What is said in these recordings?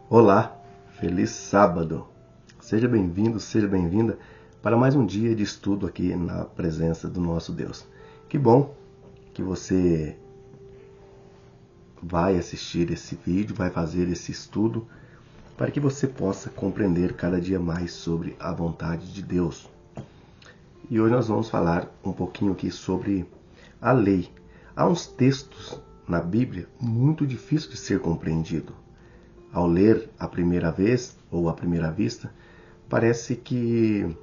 Olá, feliz sábado! Seja bem-vindo, seja bem-vinda para mais um dia de estudo aqui na presença do nosso Deus. Que bom que você vai assistir esse vídeo, vai fazer esse estudo para que você possa compreender cada dia mais sobre a vontade de Deus. E hoje nós vamos falar um pouquinho aqui sobre a lei. Há uns textos na Bíblia muito difíceis de ser compreendido. Ao ler a primeira vez ou à primeira vista, parece que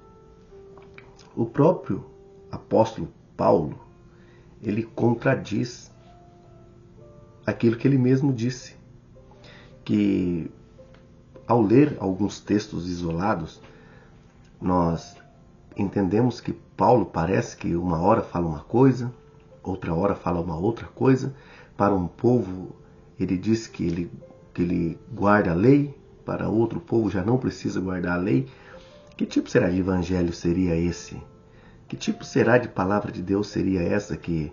o próprio apóstolo Paulo, ele contradiz aquilo que ele mesmo disse, que ao ler alguns textos isolados, nós entendemos que Paulo parece que uma hora fala uma coisa, outra hora fala uma outra coisa. Para um povo, ele diz que ele guarda a lei, para outro povo já não precisa guardar a lei. Que tipo será de evangelho seria esse? Que tipo será de palavra de Deus seria essa que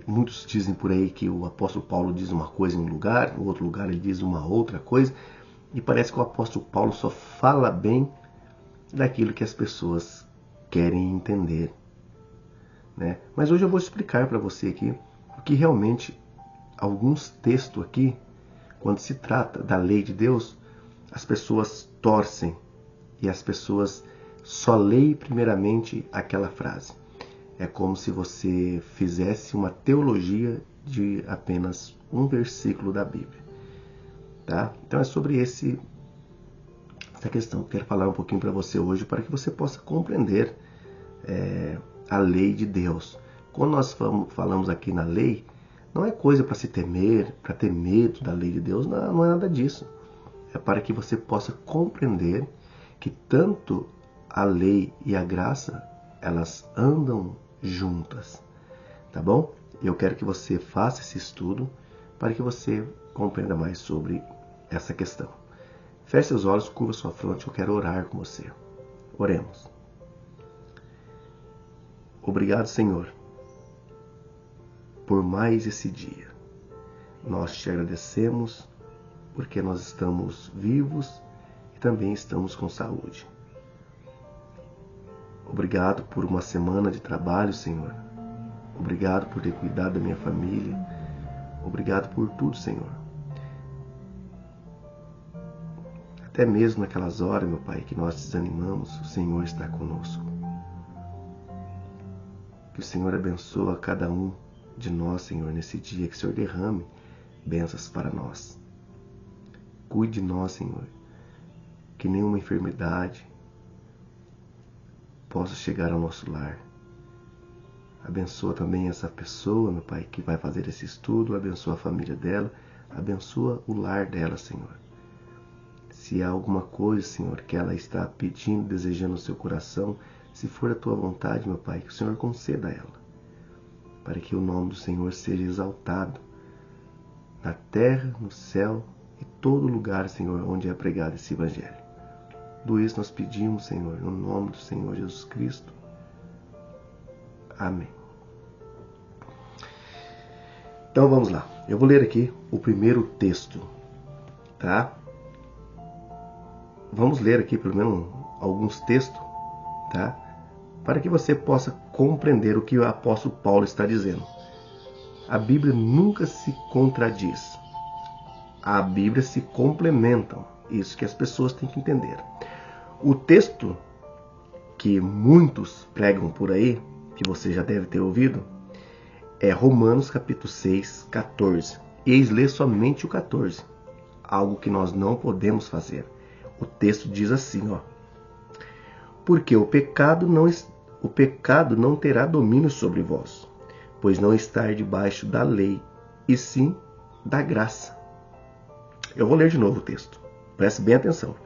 muitos dizem por aí que o apóstolo Paulo diz uma coisa em um lugar, no outro lugar ele diz uma outra coisa, e parece que o apóstolo Paulo só fala bem daquilo que as pessoas querem entender, né? Mas hoje eu vou explicar para você aqui o que realmente alguns textos aqui, quando se trata da lei de Deus, as pessoas torcem e as pessoas só leem primeiramente aquela frase. É como se você fizesse uma teologia de apenas um versículo da Bíblia, tá? Então é sobre essa questão que eu quero falar um pouquinho para você hoje, para que você possa compreender a lei de Deus. Quando nós falamos aqui na lei, não é coisa para se temer, para ter medo da lei de Deus, não é nada disso. É para que você possa compreender que tanto a lei e a graça, elas andam juntas, tá bom? Eu quero que você faça esse estudo para que você compreenda mais sobre essa questão. Feche seus olhos, curva sua fronte, eu quero orar com você. Oremos. Obrigado, Senhor, por mais esse dia. Nós te agradecemos porque nós estamos vivos e também estamos com saúde. Obrigado por uma semana de trabalho, Senhor. Obrigado por ter cuidado da minha família. Obrigado por tudo, Senhor. Até mesmo naquelas horas, meu Pai, que nós desanimamos, o Senhor está conosco. Que o Senhor abençoe a cada um de nós, Senhor, nesse dia. Que o Senhor derrame bênçãos para nós. Cuide de nós, Senhor. Que nenhuma enfermidade possa chegar ao nosso lar. Abençoa também essa pessoa, meu Pai, que vai fazer esse estudo. Abençoa a família dela. Abençoa o lar dela, Senhor. Se há alguma coisa, Senhor, que ela está pedindo, desejando no seu coração, se for a tua vontade, meu Pai, que o Senhor conceda a ela, para que o nome do Senhor seja exaltado na terra, no céu e todo lugar, Senhor, onde é pregado esse Evangelho. Tudo isso nós pedimos, Senhor, no nome do Senhor Jesus Cristo. Amém. Então vamos lá. Eu vou ler aqui o primeiro texto, tá? Vamos ler aqui pelo menos alguns textos, tá? Para que você possa compreender o que o apóstolo Paulo está dizendo. A Bíblia nunca se contradiz. A Bíblia se complementam. Isso que as pessoas têm que entender. O texto que muitos pregam por aí, que você já deve ter ouvido, é Romanos capítulo 6, 14. Eis ler somente o 14. Algo que nós não podemos fazer. O texto diz assim, ó: porque o pecado não terá domínio sobre vós, pois não estáis debaixo da lei, e sim da graça. Eu vou ler de novo o texto. Preste bem atenção.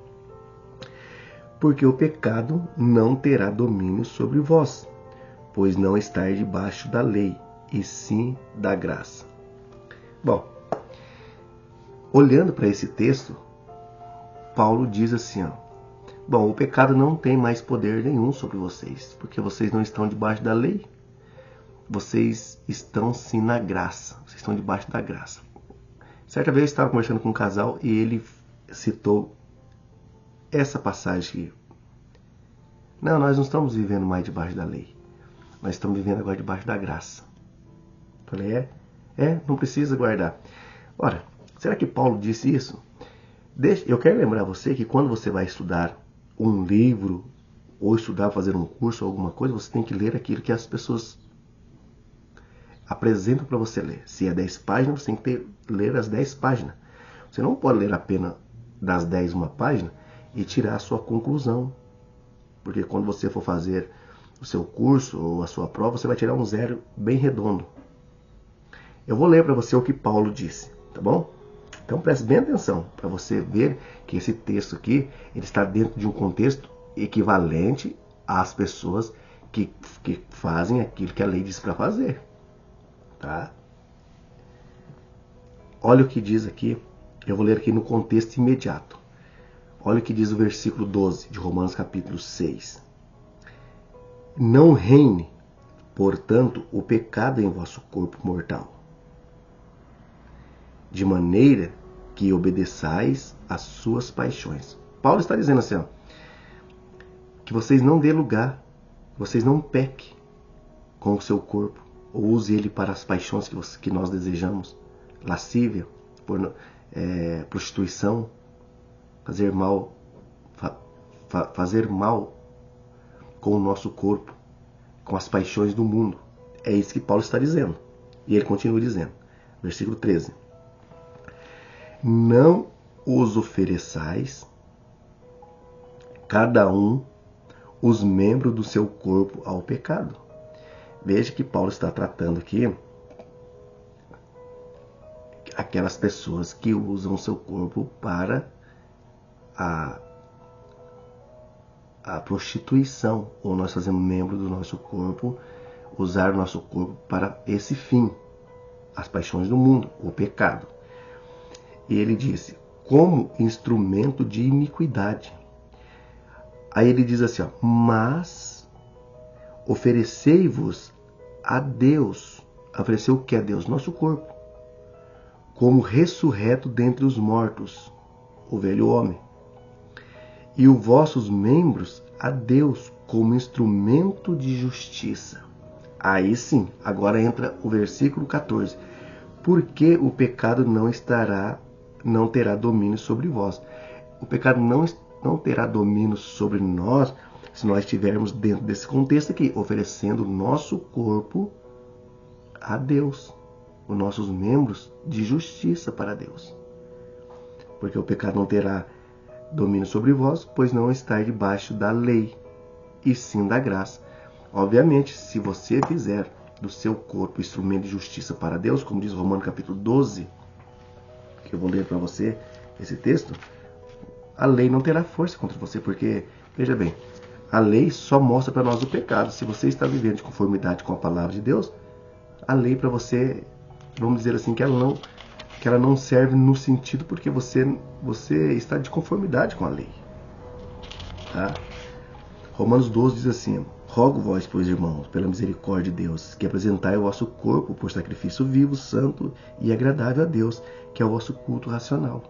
Porque o pecado não terá domínio sobre vós, pois não estáis debaixo da lei, e sim da graça. Bom, olhando para esse texto, Paulo diz assim, ó: bom, o pecado não tem mais poder nenhum sobre vocês, porque vocês não estão debaixo da lei. Vocês estão sim na graça. Vocês estão debaixo da graça. Certa vez eu estava conversando com um casal e ele citou essa passagem aqui. Não, nós não estamos vivendo mais debaixo da lei. Nós estamos vivendo agora debaixo da graça. Falei, não precisa guardar. Ora, será que Paulo disse isso? Eu quero lembrar você que quando você vai estudar um livro, ou estudar, fazer um curso, ou alguma coisa, você tem que ler aquilo que as pessoas apresentam para você ler. Se é 10 páginas, você tem que ler as 10 páginas. Você não pode ler apenas das 10 uma página e tirar a sua conclusão. Porque quando você for fazer o seu curso ou a sua prova, você vai tirar um 0 bem redondo. Eu vou ler para você o que Paulo disse, tá bom? Então preste bem atenção para você ver que esse texto aqui ele está dentro de um contexto equivalente às pessoas que fazem aquilo que a lei diz para fazer. Tá? Olha o que diz aqui, eu vou ler aqui no contexto imediato. Olha o que diz o versículo 12 de Romanos capítulo 6. Não reine, portanto, o pecado em vosso corpo mortal, de maneira que obedeçais às suas paixões. Paulo está dizendo assim, ó, que vocês não dê lugar, vocês não pequem com o seu corpo, ou use ele para as paixões que nós desejamos, lascívia, prostituição, fazer mal com o nosso corpo, com as paixões do mundo. É isso que Paulo está dizendo. E ele continua dizendo, versículo 13. Não os ofereçais, cada um, os membros do seu corpo ao pecado. Veja que Paulo está tratando aqui aquelas pessoas que usam o seu corpo para a prostituição, ou nós fazemos membro do nosso corpo, usar o nosso corpo para esse fim, as paixões do mundo, o pecado. E ele disse, como instrumento de iniquidade. Aí ele diz assim, ó, mas oferecei-vos a Deus. Ofereceu o que a Deus? Nosso corpo. Como ressurreto dentre os mortos, o velho homem. E os vossos membros a Deus como instrumento de justiça. Aí sim, agora entra o versículo 14. Porque o pecado não terá domínio sobre vós. O pecado não terá domínio sobre nós se nós estivermos dentro desse contexto aqui, oferecendo o nosso corpo a Deus, os nossos membros de justiça para Deus. Porque o pecado não terá domínio sobre vós, pois não estáis debaixo da lei, e sim da graça. Obviamente, se você fizer do seu corpo instrumento de justiça para Deus, como diz Romanos capítulo 12, que eu vou ler para você esse texto, a lei não terá força contra você, porque, veja bem, a lei só mostra para nós o pecado. Se você está vivendo de conformidade com a palavra de Deus, a lei para você, vamos dizer assim, que ela não serve no sentido porque você está de conformidade com a lei. Tá? Romanos 12 diz assim, rogo vós, pois, irmãos, pela misericórdia de Deus, que apresentai o vosso corpo por sacrifício vivo, santo e agradável a Deus, que é o vosso culto racional.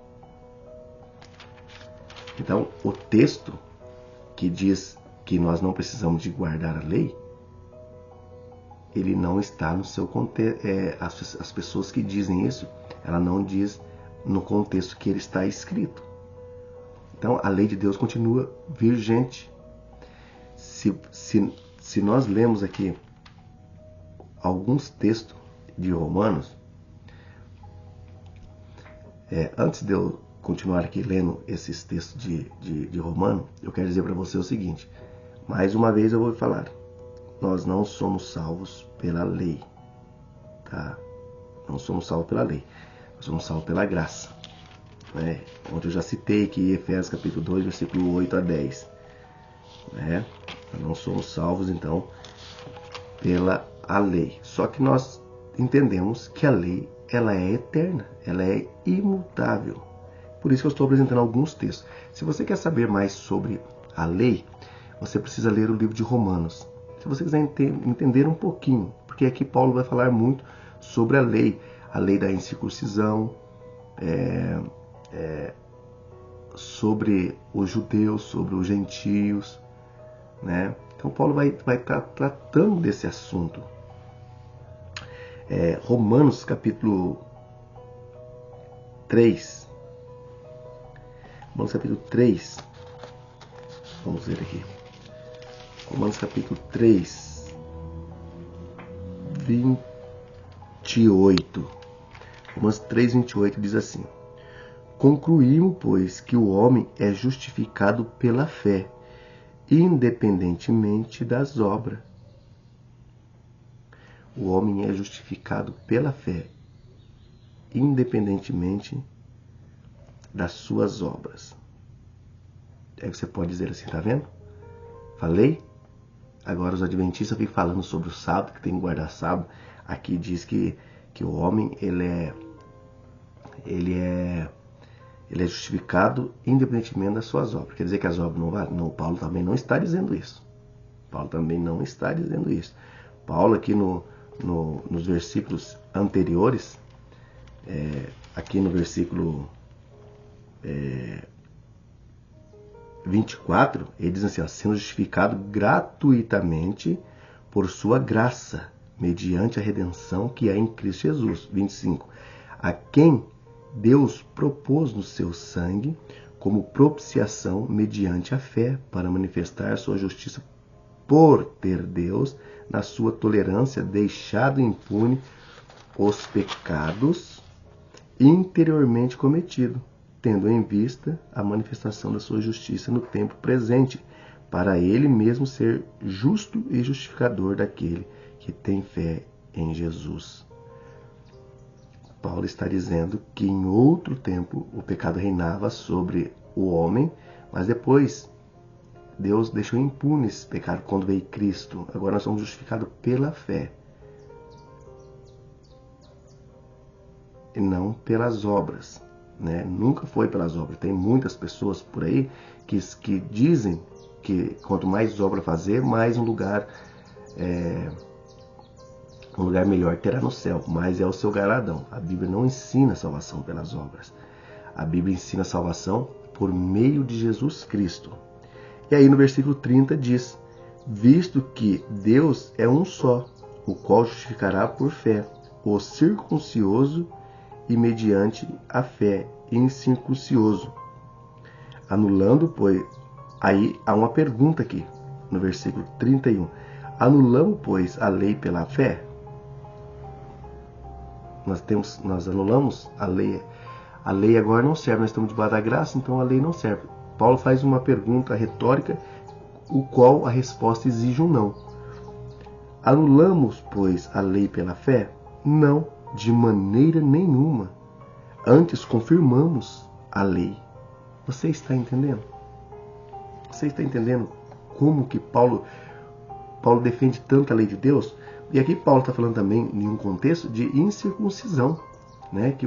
Então, o texto que diz que nós não precisamos de guardar a lei, ele não está no seu contexto. As pessoas que dizem isso, ela não diz no contexto que ele está escrito. Então, a lei de Deus continua vigente. Se nós lemos aqui alguns textos de Romanos, antes de eu continuar aqui lendo esses textos de Romano, eu quero dizer para você o seguinte, mais uma vez eu vou falar, nós não somos salvos pela lei, tá? Não somos salvos pela lei, nós somos salvos pela graça, né? Onde eu já citei aqui Efésios capítulo 2, versículo 8 a 10, né? Nós não somos salvos então pela a lei, só que nós entendemos que a lei ela é eterna, ela é imutável. Por isso que eu estou apresentando alguns textos. Se você quer saber mais sobre a lei, você precisa ler o livro de Romanos. Se você quiser entender um pouquinho, porque aqui Paulo vai falar muito sobre a lei da incircuncisão, sobre os judeus, sobre os gentios, né? Então Paulo vai estar tratando desse assunto. Romanos capítulo 3. Romanos capítulo 3. Vamos ver aqui. Romanos capítulo 3, 28. Romanos 3, 28 diz assim: concluímos, pois, que o homem é justificado pela fé, independentemente das obras. O homem é justificado pela fé, independentemente das suas obras. Aí você pode dizer assim, tá vendo? Falei? Agora os adventistas ficam falando sobre o sábado, que tem que guardar sábado. Aqui diz que o homem ele é justificado independentemente das suas obras. Quer dizer que as obras não valem? Não, Paulo também não está dizendo isso. Paulo também não está dizendo isso. Paulo aqui nos versículos anteriores, aqui no versículo 24, ele diz assim, ó, sendo justificado gratuitamente por sua graça, mediante a redenção que é em Cristo Jesus. 25, a quem Deus propôs no seu sangue como propiciação mediante a fé para manifestar sua justiça por ter Deus, na sua tolerância, deixado impune os pecados interiormente cometidos, tendo em vista a manifestação da sua justiça no tempo presente, para ele mesmo ser justo e justificador daquele que tem fé em Jesus. Paulo está dizendo que em outro tempo o pecado reinava sobre o homem, mas depois Deus deixou impune esse pecado quando veio Cristo. Agora nós somos justificados pela fé e não pelas obras, né? Nunca foi pelas obras. Tem muitas pessoas por aí que dizem que quanto mais obra fazer, mais um lugar melhor terá no céu, mas é o seu galardão. A Bíblia não ensina a salvação pelas obras. A Bíblia ensina a salvação por meio de Jesus Cristo. E aí no versículo 30 diz, visto que Deus é um só, o qual justificará por fé o circuncioso e mediante a fé incircuncioso. Anulando, pois, aí há uma pergunta aqui, no versículo 31. Anulamos, pois, a lei pela fé? Nós anulamos a lei. A lei agora não serve, nós estamos debaixo da graça, então a lei não serve. Paulo faz uma pergunta retórica, o qual a resposta exige um não. Anulamos, pois, a lei pela fé? Não, de maneira nenhuma. Antes confirmamos a lei. Você está entendendo? Você está entendendo como que Paulo defende tanto a lei de Deus? E aqui Paulo está falando também em um contexto de incircuncisão, né? Que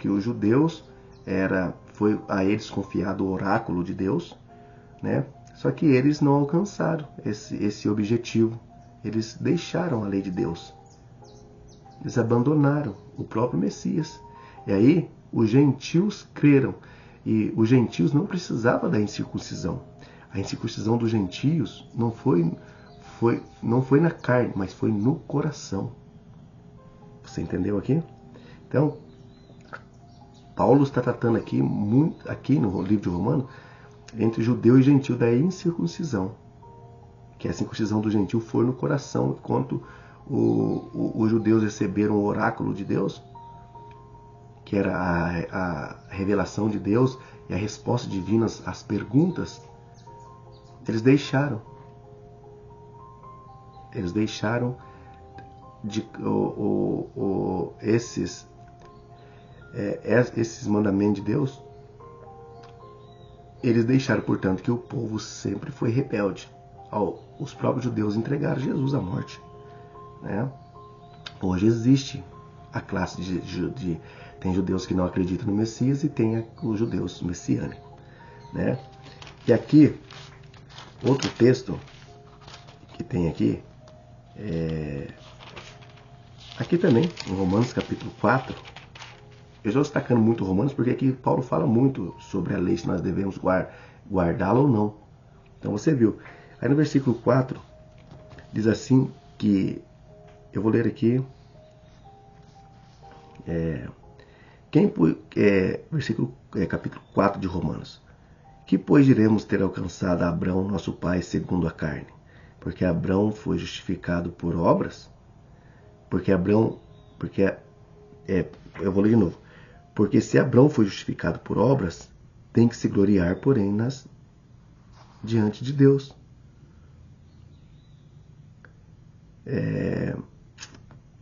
os judeus foi a eles confiado o oráculo de Deus, né? Só que eles não alcançaram esse objetivo. Eles deixaram a lei de Deus. Eles abandonaram o próprio Messias. E aí os gentios creram. E os gentios não precisavam da incircuncisão. A incircuncisão dos gentios não foi na carne, mas foi no coração. Você entendeu aqui? Então, Paulo está tratando aqui no livro de Romanos, entre judeu e gentil da incircuncisão. Que a circuncisão do gentil foi no coração, enquanto os judeus receberam o oráculo de Deus, que era a revelação de Deus e a resposta divina às perguntas. Eles deixaram esses mandamentos de Deus. Eles deixaram, portanto, que o povo sempre foi rebelde. Os próprios judeus entregaram Jesus à morte, né? Hoje existe a classe tem judeus que não acreditam no Messias e tem os judeus messiânicos, né? E aqui, outro texto que tem aqui, aqui também, em Romanos capítulo 4, eu estou destacando muito Romanos porque aqui Paulo fala muito sobre a lei, se nós devemos guardá-la ou não. Então você viu. Aí no versículo 4 diz assim que, eu vou ler aqui, capítulo 4 de Romanos. Que pois diremos ter alcançado a Abraão, nosso pai, segundo a carne? Porque Abraão foi justificado por obras? Eu vou ler de novo. Porque se Abraão foi justificado por obras, tem que se gloriar, porém, diante de Deus.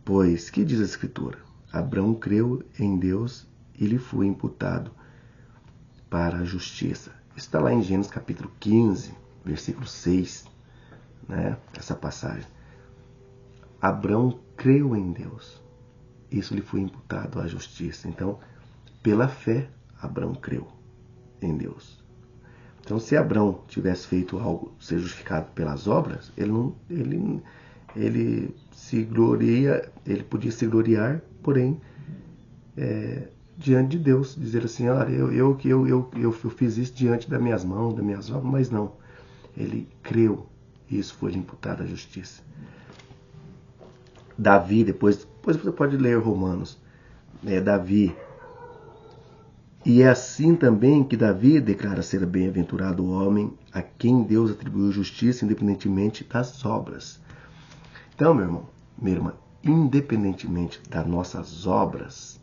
Pois, que diz a Escritura? Abraão creu em Deus e lhe foi imputado para a justiça. Isso está lá em Gênesis capítulo 15, versículo 6, né? Essa passagem. Abraão creu em Deus. Isso lhe foi imputado à justiça. Então, pela fé, Abraão creu em Deus. Então, se Abraão tivesse feito algo, ser justificado pelas obras, ele podia se gloriar, porém, diante de Deus, dizer assim, olha, eu fiz isso diante das minhas mãos, das minhas obras, mas não. Ele creu e isso foi lhe imputado à justiça. Davi, depois você pode ler Romanos, Davi. E é assim também que Davi declara ser bem-aventurado o homem a quem Deus atribuiu justiça independentemente das obras. Então, meu irmão, minha irmã, independentemente das nossas obras,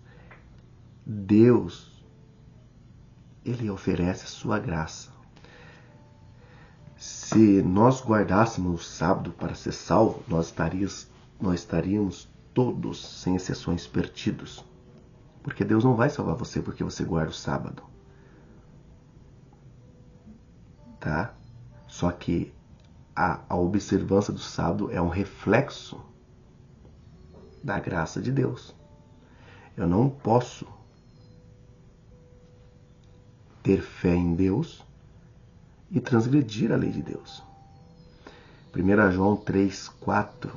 Deus, Ele oferece a sua graça. Se nós guardássemos o sábado para ser salvo, nós estaríamos todos, sem exceções, perdidos. Porque Deus não vai salvar você porque você guarda o sábado. Tá? Só que a observância do sábado é um reflexo da graça de Deus. Eu não posso ter fé em Deus e transgredir a lei de Deus. 1 João 3,4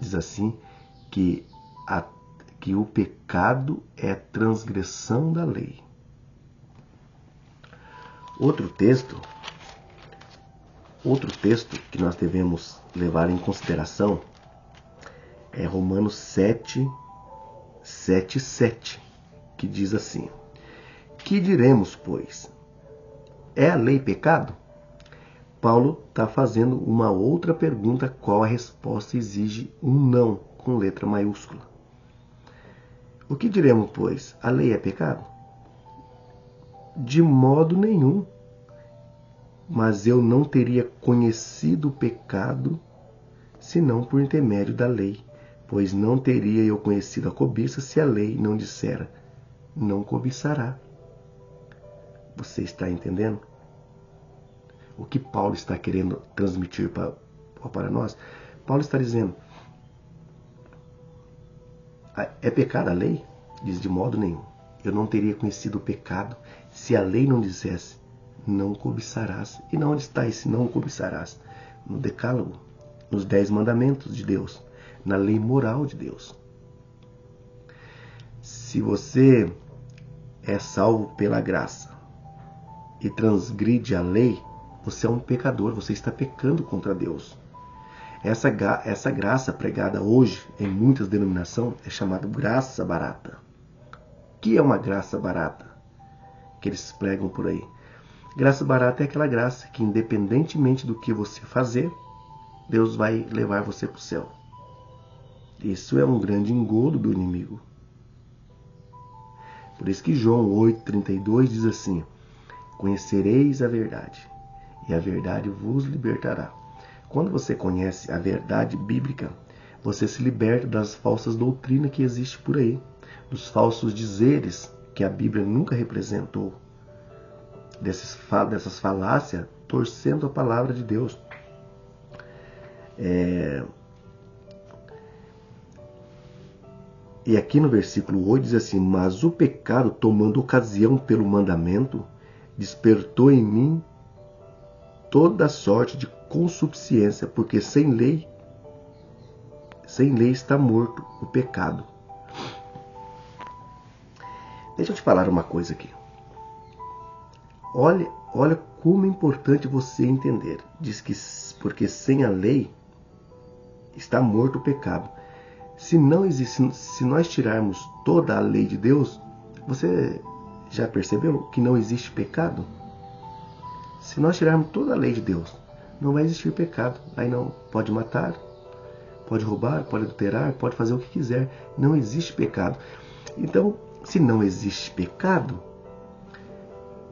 diz assim que o pecado é transgressão da lei. Outro texto que nós devemos levar em consideração é Romanos 7, que diz assim: que diremos, pois? É a lei pecado? Paulo está fazendo uma outra pergunta, qual a resposta exige um não, com letra maiúscula. O que diremos, pois? A lei é pecado? De modo nenhum. Mas eu não teria conhecido o pecado senão por intermédio da lei, pois não teria eu conhecido a cobiça se a lei não dissera, não cobiçará. Você está entendendo? O que Paulo está querendo transmitir para nós? Paulo está dizendo, é pecado a lei? Diz, de modo nenhum. Eu não teria conhecido o pecado se a lei não dissesse, não cobiçarás. E onde está esse não cobiçarás? No Decálogo, nos 10 mandamentos de Deus, na lei moral de Deus. Se você é salvo pela graça e transgride a lei, você é um pecador, você está pecando contra Deus. Essa graça pregada hoje em muitas denominações é chamada graça barata. O que é uma graça barata? Que eles pregam por aí. Graça barata é aquela graça que, independentemente do que você fazer, Deus vai levar você para o céu. Isso é um grande engodo do inimigo. Por isso que João 8,32 diz assim: conhecereis a verdade, e a verdade vos libertará. Quando você conhece a verdade bíblica, você se liberta das falsas doutrinas que existem por aí, dos falsos dizeres que a Bíblia nunca representou, dessas falácias, torcendo a palavra de Deus. E aqui no versículo 8 diz assim: mas o pecado, tomando ocasião pelo mandamento, despertou em mim toda sorte de consubciência, porque sem lei está morto o pecado. Deixa eu te falar uma coisa aqui. Olha como é importante você entender. Diz que porque sem a lei está morto o pecado. Se nós tirarmos toda a lei de Deus, você já percebeu que não existe pecado? Se nós tirarmos toda a lei de Deus, não vai existir pecado. Aí não pode matar, pode roubar, pode adulterar, pode fazer o que quiser. Não existe pecado. Então, se não existe pecado,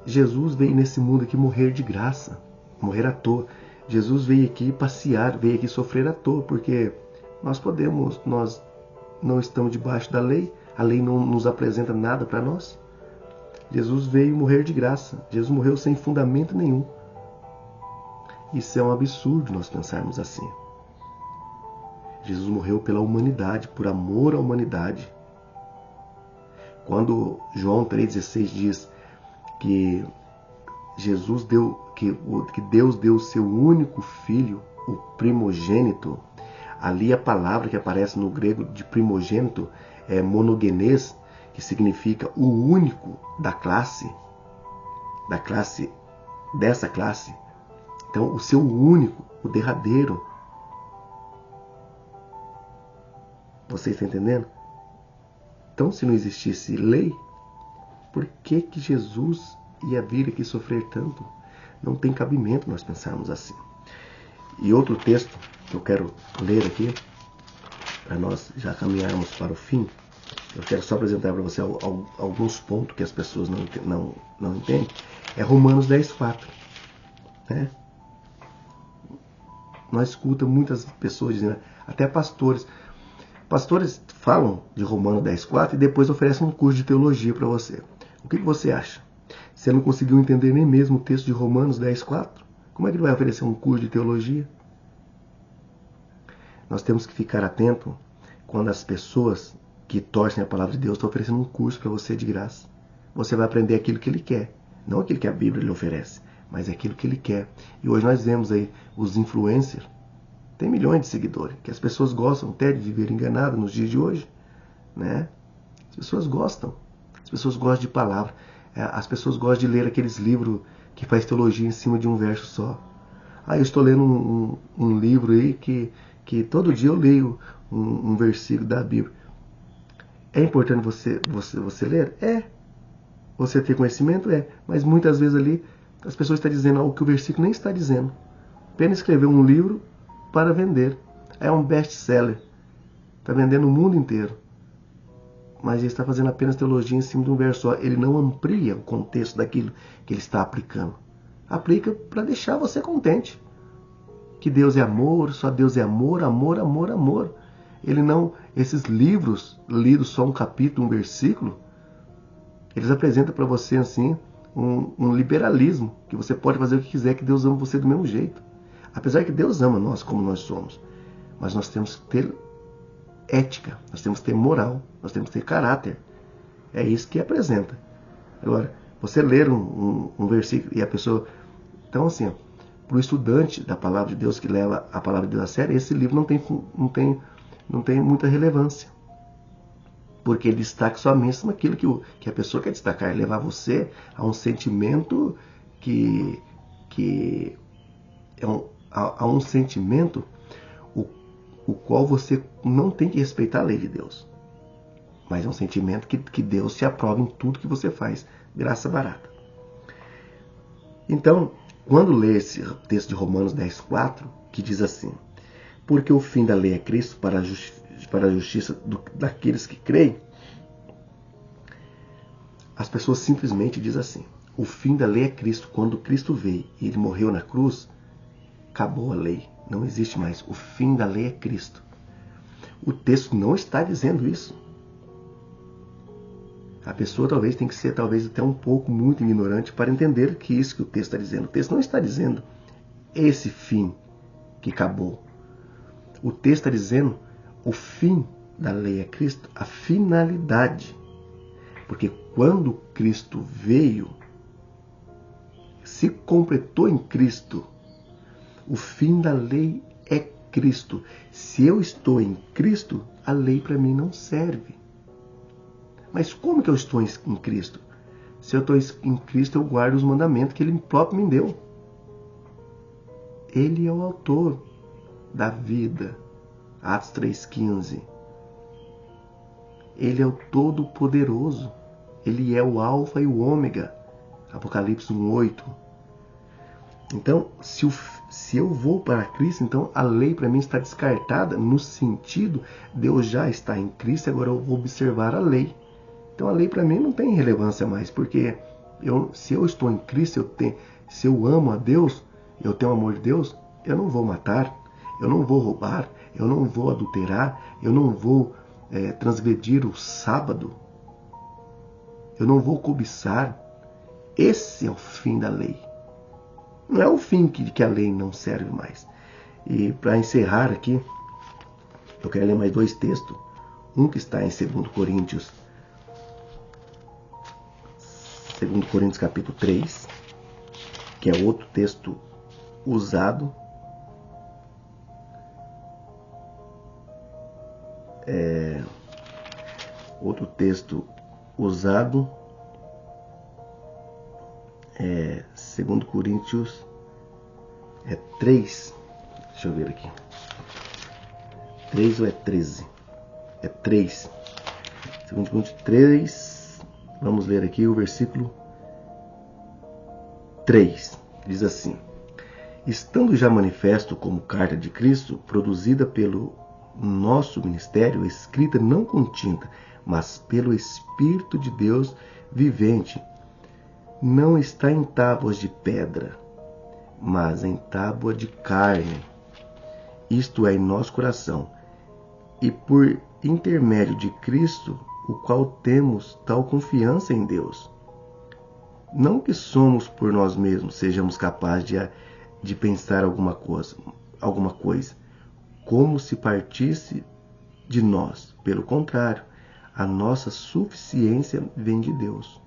Jesus veio nesse mundo aqui morrer de graça, morrer à toa. Jesus veio aqui passear, veio aqui sofrer à toa, porque nós não estamos debaixo da lei, a lei não nos apresenta nada para nós. Jesus veio morrer de graça, Jesus morreu sem fundamento nenhum. Isso é um absurdo nós pensarmos assim. Jesus morreu pela humanidade, por amor à humanidade. Quando João 3,16 diz que Deus deu o seu único filho, o primogênito, ali a palavra que aparece no grego de primogênito é monogenes, que significa o único dessa classe. Então, o seu único, o derradeiro. Você está entendendo? Então, se não existisse lei, por que Jesus ia vir aqui sofrer tanto? Não tem cabimento nós pensarmos assim. E outro texto que eu quero ler aqui, para nós já caminharmos para o fim, eu quero só apresentar para você alguns pontos que as pessoas não entendem, é Romanos 10,4. Né? Nós escutamos muitas pessoas dizendo, até pastores falam de Romanos 10,4 e depois oferecem um curso de teologia para você. O que você acha? Você não conseguiu entender nem mesmo o texto de Romanos 10,4? Como é que ele vai oferecer um curso de teologia? Nós temos que ficar atento quando as pessoas que torcem a palavra de Deus estão oferecendo um curso para você de graça. Você vai aprender aquilo que ele quer, não aquilo que a Bíblia lhe oferece, mas aquilo que ele quer. E hoje nós vemos aí os influencers, tem milhões de seguidores, que as pessoas gostam até de viver enganadas nos dias de hoje, né? As pessoas gostam de palavra, as pessoas gostam de ler aqueles livros que faz teologia em cima de um verso só. Eu estou lendo um livro aí que todo dia eu leio um versículo da Bíblia. É importante você ler? É. Você ter conhecimento? É. Mas muitas vezes ali as pessoas estão dizendo algo que o versículo nem está dizendo. Apenas escreveu um livro para vender. É um best-seller. Está vendendo no mundo inteiro. Mas ele está fazendo apenas teologia em cima de um verso só. Ele não amplia o contexto daquilo que ele está aplicando. Aplica para deixar você contente. Que Deus é amor, só Deus é amor, amor, amor, amor. Ele não, esses livros, lidos só um capítulo, um versículo, eles apresentam para você assim um liberalismo, que você pode fazer o que quiser, que Deus ama você do mesmo jeito. Apesar que Deus ama nós como nós somos, mas nós temos que ter ética, nós temos que ter moral, nós temos que ter caráter. É isso que apresenta. Agora, você ler um versículo e a pessoa... Então assim, para o estudante da palavra de Deus que leva a palavra de Deus a sério, esse livro não tem muita relevância. Porque ele destaca somente aquilo que a pessoa quer destacar, levar você a um sentimento que é um sentimento o qual você não tem que respeitar a lei de Deus. Mas é um sentimento que Deus te aprova em tudo que você faz. Graça barata. Então, quando lê esse texto de Romanos 10,4, que diz assim: porque o fim da lei é Cristo para a justiça daqueles que creem, as pessoas simplesmente dizem assim: o fim da lei é Cristo. Quando Cristo veio e ele morreu na cruz, acabou a lei. Não existe mais. O fim da lei é Cristo. O texto não está dizendo isso. A pessoa talvez tem que ser até um pouco muito ignorante para entender que isso que o texto está dizendo. O texto não está dizendo esse fim que acabou. O texto está dizendo o fim da lei é Cristo, a finalidade. Porque quando Cristo veio, se completou em Cristo, o fim da lei é Cristo. Se eu estou em Cristo, a lei para mim não serve. Mas como que eu estou em Cristo? Se eu estou em Cristo, eu guardo os mandamentos que Ele próprio me deu. Ele é o autor da vida. Atos 3,15. Ele é o Todo-Poderoso. Ele é o Alfa e o Ômega. Apocalipse 1,8. Então, se eu vou para Cristo, então a lei para mim está descartada no sentido de eu já estar em Cristo, agora eu vou observar a lei. Então a lei para mim não tem relevância mais, porque se eu estou em Cristo, se eu amo a Deus, eu tenho amor de Deus, eu não vou matar, eu não vou roubar, eu não vou adulterar, eu não vou transgredir o sábado, eu não vou cobiçar. Esse é o fim da lei. Não é o fim que a lei não serve mais. E para encerrar aqui, eu quero ler mais 2 textos. Um que está em 2 Coríntios capítulo 3, que é outro texto usado. Outro texto usado. 2 Coríntios 3. Deixa eu ver aqui. 3 ou é 13? É 3. 2 Coríntios 3. Vamos ler aqui o versículo 3. Diz assim: estando já manifesto como carta de Cristo, produzida pelo nosso ministério, escrita não com tinta, mas pelo Espírito de Deus vivente, não está em tábuas de pedra, mas em tábua de carne, isto é, em nosso coração, e por intermédio de Cristo, o qual temos tal confiança em Deus. Não que somos por nós mesmos sejamos capazes de pensar alguma coisa, como se partisse de nós. Pelo contrário, a nossa suficiência vem de Deus.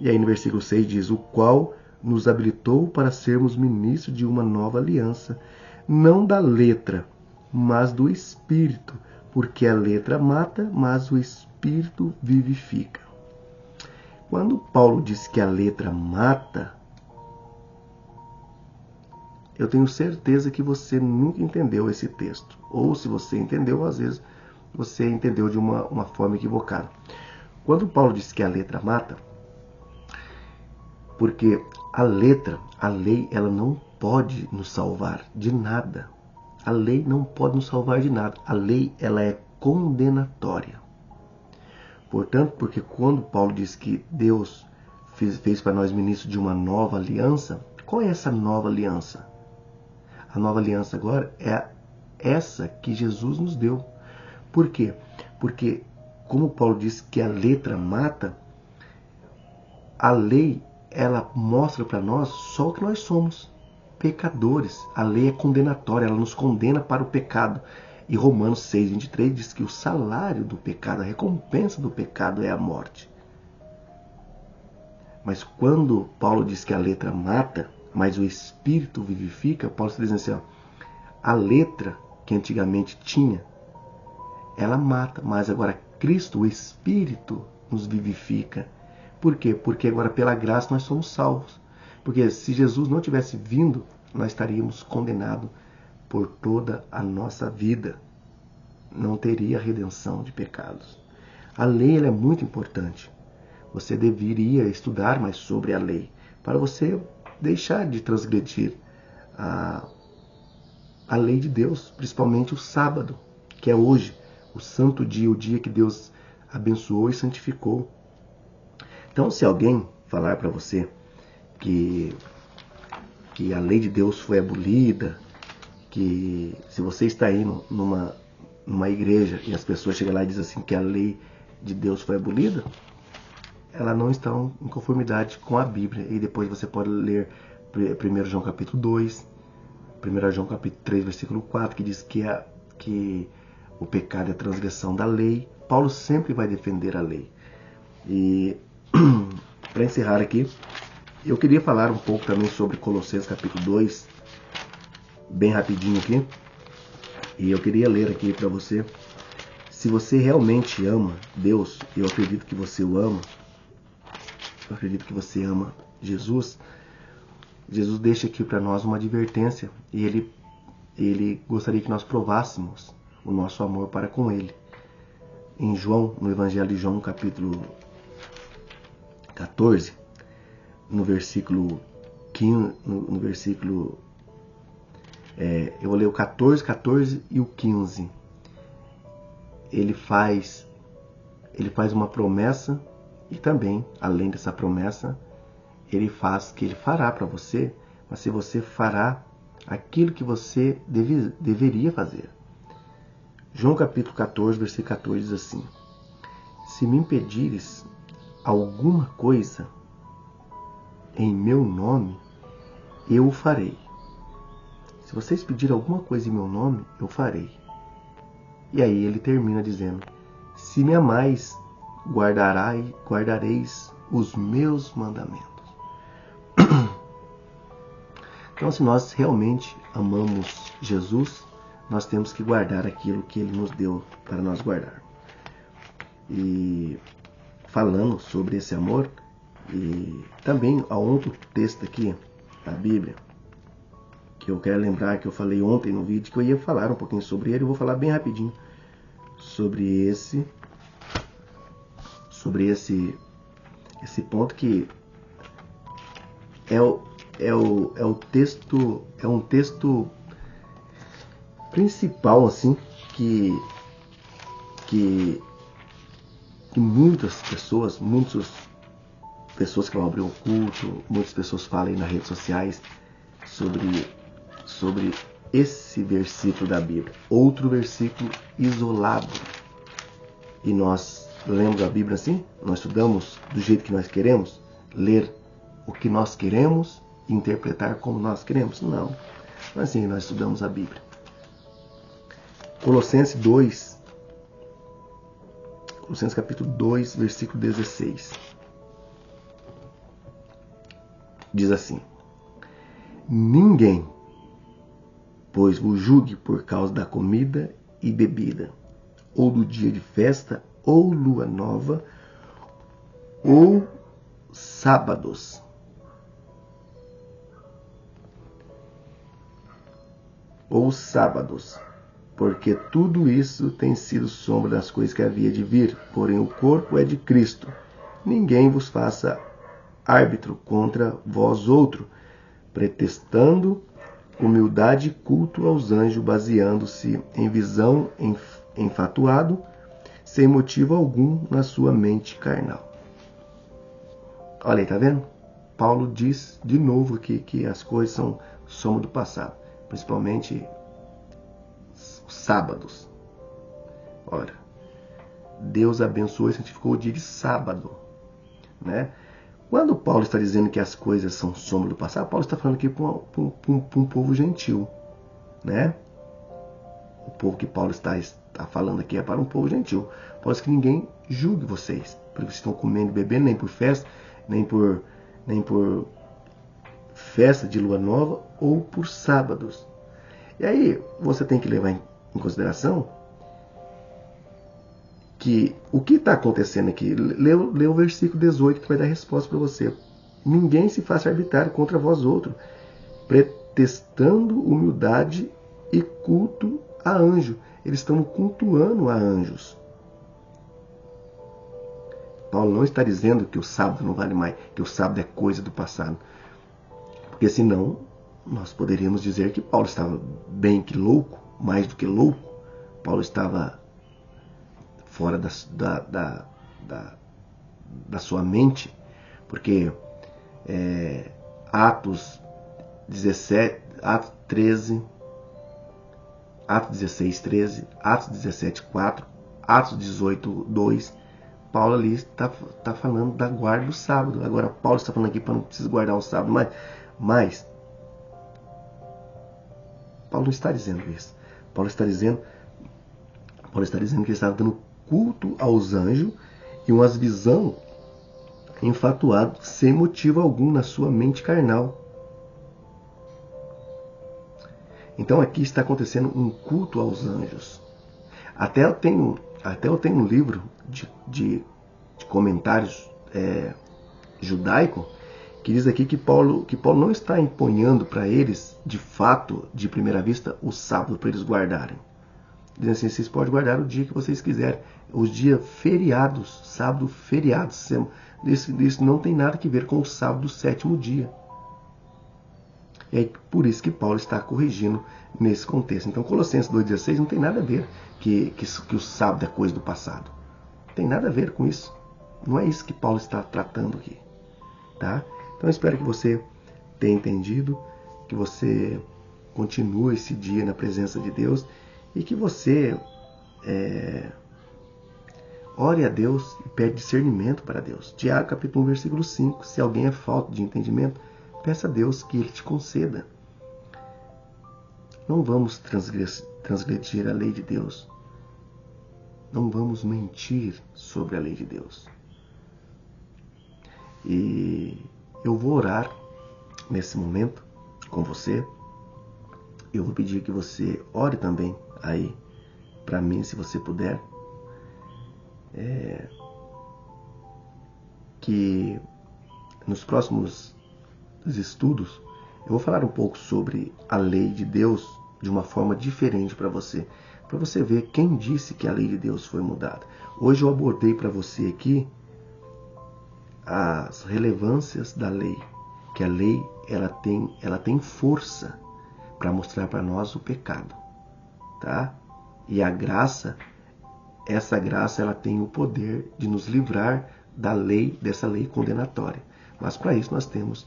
E aí no versículo 6 diz: o qual nos habilitou para sermos ministros de uma nova aliança, não da letra, mas do Espírito, porque a letra mata, mas o Espírito vivifica. Quando Paulo diz que a letra mata, eu tenho certeza que você nunca entendeu esse texto. Ou se você entendeu, às vezes você entendeu de uma forma equivocada. Quando Paulo diz que a letra mata, porque a lei, ela não pode nos salvar de nada. A lei não pode nos salvar de nada. A lei, ela é condenatória. Portanto, porque quando Paulo diz que Deus fez para nós ministros de uma nova aliança, qual é essa nova aliança? A nova aliança agora é essa que Jesus nos deu. Por quê? Porque, como Paulo diz que a letra mata, a lei, ela mostra para nós só o que nós somos, pecadores. A lei é condenatória, ela nos condena para o pecado. E Romanos 6,23 diz que o salário do pecado, a recompensa do pecado é a morte. Mas quando Paulo diz que a letra mata, mas o Espírito vivifica, Paulo está dizendo assim, a letra que antigamente tinha, ela mata, mas agora Cristo, o Espírito, nos vivifica. Por quê? Porque agora pela graça nós somos salvos. Porque se Jesus não tivesse vindo, nós estaríamos condenados por toda a nossa vida. Não teria redenção de pecados. A lei, ela é muito importante. Você deveria estudar mais sobre a lei, para você deixar de transgredir a lei de Deus, principalmente o sábado, que é hoje, o santo dia, o dia que Deus abençoou e santificou. Então, se alguém falar para você que a lei de Deus foi abolida, que se você está indo numa igreja e as pessoas chegam lá e dizem assim que a lei de Deus foi abolida, elas não estão em conformidade com a Bíblia. E depois você pode ler 1 João capítulo 2, 1 João capítulo 3, versículo 4, que diz que o pecado é a transgressão da lei. Paulo sempre vai defender a lei. E para encerrar aqui, eu queria falar um pouco também sobre Colossenses capítulo 2, bem rapidinho aqui. E eu queria ler aqui para você se você realmente ama Deus, eu acredito que você o ama, eu acredito que você ama Jesus, Jesus deixa aqui para nós uma advertência e ele gostaria que nós provássemos o nosso amor para com ele. Em João, no Evangelho de João, capítulo 14, no versículo 15, eu vou ler o 14 e o 15. Ele faz uma promessa e também, além dessa promessa, ele faz que ele fará para você, mas se você fará aquilo que você deveria fazer. João capítulo 14, versículo 14 diz assim: se me impedires alguma coisa em meu nome, eu o farei. Se vocês pedirem alguma coisa em meu nome, eu farei. E aí ele termina dizendo: se me amais, guardareis os meus mandamentos. Então, se nós realmente amamos Jesus, nós temos que guardar aquilo que ele nos deu para nós guardar. E falando sobre esse amor, e também há outro texto aqui da Bíblia, que eu quero lembrar que eu falei ontem no vídeo, que eu ia falar um pouquinho sobre ele, eu vou falar bem rapidinho sobre esse ponto, que é um texto principal, assim, que muitas pessoas que vão abrir um culto, muitas pessoas falam aí nas redes sociais sobre esse versículo da Bíblia. Outro versículo isolado. E nós lemos a Bíblia assim? Nós estudamos do jeito que nós queremos? Ler o que nós queremos e interpretar como nós queremos? Não. Não é assim que nós estudamos a Bíblia. Colossenses capítulo 2, versículo 16. Diz assim: ninguém, pois, vos julgue por causa da comida e bebida, ou do dia de festa, ou lua nova, ou sábados. Porque tudo isso tem sido sombra das coisas que havia de vir, porém o corpo é de Cristo. Ninguém vos faça árbitro contra vós outro, pretextando humildade e culto aos anjos, baseando-se em visão enfatuado, sem motivo algum na sua mente carnal. Olha aí, tá vendo? Paulo diz de novo aqui que as coisas são sombra do passado, principalmente os sábados. Ora, Deus abençoou e santificou o dia de sábado, né? Quando Paulo está dizendo que as coisas são sombra do passado, Paulo está falando aqui para um povo gentil, né? O povo que Paulo está falando aqui é para um povo gentil. Paulo diz que ninguém julgue vocês, porque vocês estão comendo e bebendo, nem por festa, nem por festa de lua nova ou por sábados. E aí você tem que levar em consideração que o que está acontecendo aqui, lê o versículo 18 que vai dar resposta para você. Ninguém se faça arbitrário contra vós outros, pretextando humildade e culto a anjo. Eles estão cultuando a anjos. Paulo não está dizendo que o sábado não vale mais, que o sábado é coisa do passado. Porque senão nós poderíamos dizer que Paulo estava bem que louco, mais do que louco. Paulo estava fora da sua mente, porque Atos 17, Atos 13, Atos 16, 13, Atos 17, 4, Atos 18, 2, Paulo ali está falando da guarda do sábado. Agora Paulo está falando aqui para não precisar guardar o sábado, mas Paulo não está dizendo isso. Paulo está dizendo que ele estava dando culto aos anjos e uma visão enfatuado sem motivo algum na sua mente carnal. Então aqui está acontecendo um culto aos anjos. Até eu tenho Até eu tenho um livro de comentários judaico que diz aqui que Paulo não está imponhando para eles, de fato, de primeira vista, o sábado para eles guardarem. Dizendo assim, vocês podem guardar o dia que vocês quiserem. Os dias feriados, sábado feriados, isso não tem nada a ver com o sábado do sétimo dia. É por isso que Paulo está corrigindo nesse contexto. Então, Colossenses 2,16 não tem nada a ver que o sábado é coisa do passado. Não tem nada a ver com isso. Não é isso que Paulo está tratando aqui. Tá? Então, eu espero que você tenha entendido, que você continue esse dia na presença de Deus e que você ore a Deus e pede discernimento para Deus. Tiago capítulo 1, versículo 5. Se alguém é falta de entendimento, peça a Deus que Ele te conceda. Não vamos transgredir a lei de Deus. Não vamos mentir sobre a lei de Deus. E eu vou orar nesse momento com você. Eu vou pedir que você ore também aí para mim, se você puder. Que nos próximos estudos eu vou falar um pouco sobre a lei de Deus de uma forma diferente para você ver quem disse que a lei de Deus foi mudada. Hoje eu abordei para você aqui as relevâncias da lei, que a lei ela tem força para mostrar para nós o pecado, tá? E a graça, essa graça ela tem o poder de nos livrar da lei, dessa lei condenatória. Mas para isso nós temos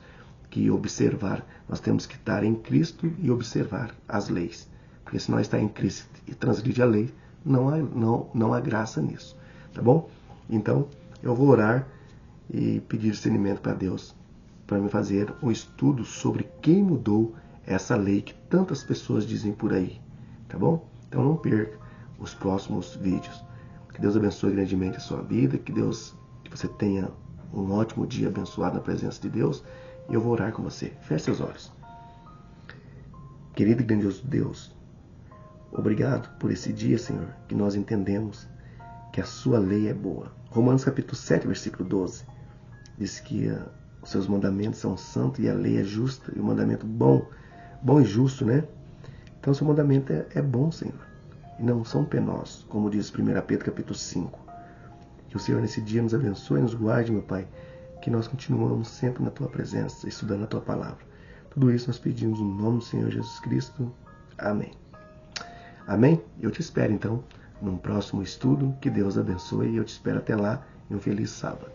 que observar, nós temos que estar em Cristo e observar as leis. Porque se nós está em Cristo e transgredir a lei, não há graça nisso. Tá bom? Então, eu vou orar e pedir discernimento para Deus, para me fazer um estudo sobre quem mudou essa lei que tantas pessoas dizem por aí. Tá bom? Então não perca os próximos vídeos. Que Deus abençoe grandemente a sua vida, que você tenha um ótimo dia abençoado na presença de Deus. E eu vou orar com você. Feche seus olhos. Querido e grandioso Deus, obrigado por esse dia, Senhor, que nós entendemos que a sua lei é boa. Romanos capítulo 7, versículo 12, diz que os seus mandamentos são santos e a lei é justa, e o mandamento bom e justo, né? Então o seu mandamento é bom, Senhor, e não são penosos, como diz 1 Pedro capítulo 5. Que o Senhor nesse dia nos abençoe e nos guarde, meu Pai, que nós continuamos sempre na Tua presença, estudando a Tua palavra. Tudo isso nós pedimos no nome do Senhor Jesus Cristo. Amém. Amém? Eu te espero, então, num próximo estudo. Que Deus abençoe e eu te espero até lá e um feliz sábado.